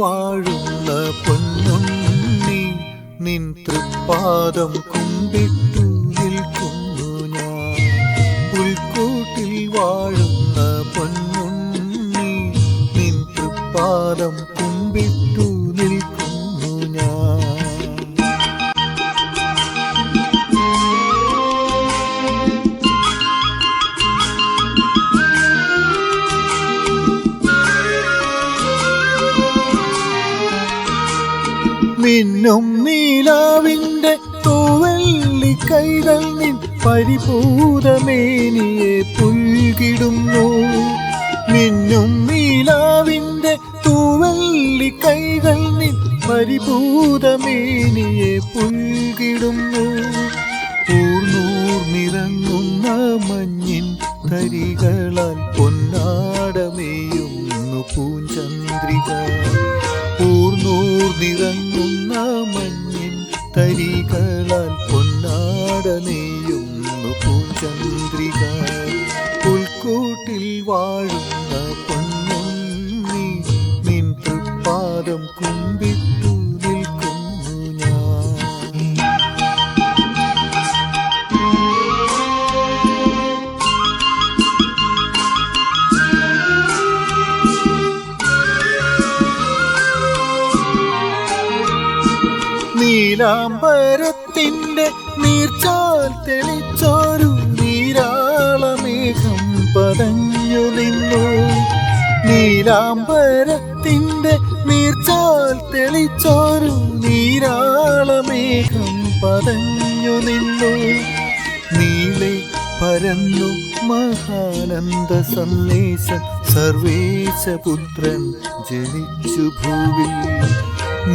വാഴുന്ന പൊന്നുണ്ണി നിൻ തൃപ്പാദം കുമ്പിട്ടു നിൽക്കുന്നു ഞാൻ. പുൽക്കൂട്ടിൽ വാഴുന്ന പൊന്നുണ്ണി നിൻ തൃപ്പാദം കുമ്പിട്ടു നിൽക്കുന്നു ഞാൻ. മിന്നും നീലാവിൻ്റെ തൂവെള്ളി കൈകൾ നിൻ പരിഭൂതമേനിയെ പുൽകിടുന്നു. മിന്നും നീലാവിൻ്റെ തൂവെള്ളി കൈകൾ നിൻ പരിഭൂതമേനിയെ പുൽകിടുന്നു. ഊർന്നൂർന്നിറങ്ങുന്ന മഞ്ഞിൻ തരികളാൽ പൊന്നാടമേയുന്നു പൂഞ്ചന്ദ്രിക. ഊർന്നൂർന്നിറങ്ങുന്ന മഞ്ഞിൻ തരികളാൽ പൊന്നാടമേയുന്നു പൂഞ്ചന്ദ്രിക. പുൽക്കൂട്ടിൽ വാഴുന്ന പൊന്നുണ്ണി നിൻ തൃപ്പാദം കുമ്പിട്ടു നിൽക്കുന്നു ഞാൻ. നീലാംബരത്തിൻ്റെ നീർച്ചാൽ തെളിച്ചോരു നീരാളമേഘം പതഞ്ഞു നിന്നു. നീലാംബരത്തിൻ്റെ നീർച്ചാൽ തെളിച്ചോരു നീരാളമേഘം പതഞ്ഞു നിന്നു. നീളെ പരന്നു മഹാനന്ദ സന്ദേശം സർവേശപുത്രൻ ജനിച്ചു ഭൂവിൽ.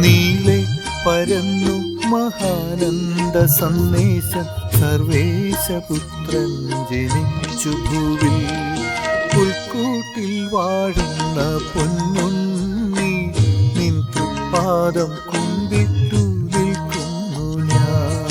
നീളെ പരന്നു മഹാനന്ദ സന്ദേശം സർവേശപുത്രൻ ജനിച്ചു ഭൂവിൽ. പുൽക്കൂട്ടിൽ വാഴുന്ന പൊന്നുണ്ണി നിൻ തൃപ്പാദം കുമ്പിട്ടു നിൽക്കുന്നു ഞാൻ.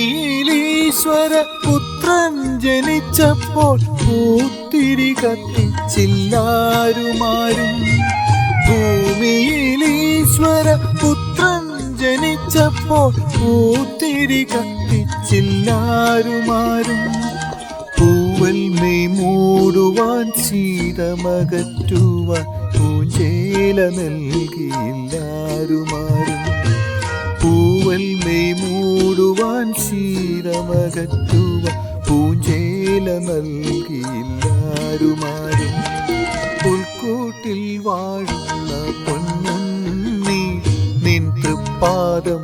ഭൂമിയിലീശ്വര പുത്രൻ ജനിച്ചപ്പോൾ പൂത്തിരി കത്തിച്ചില്ലാരുമാരും. ഭൂമിയിലീശ്വര പുത്രൻ ജനിച്ചപ്പോൾ പൂത്തിരി കത്തിച്ചില്ലാരുമാരും. പൂവൽ മെയ് മൂടുവാൻ ശീതമകറ്റുവാൻ പൂഞ്ചേല നൽകിയില്ലാരുമാരും. പൂവൽ മെയ് മൂടുവാൻ ശീതമകറ്റുവാൻ പൂഞ്ചേല നൽകിയില്ലാരുമാരും. പുൽക്കൂട്ടിൽ വാഴുന്ന പൊന്നുണ്ണി നിൻ തൃപ്പാദം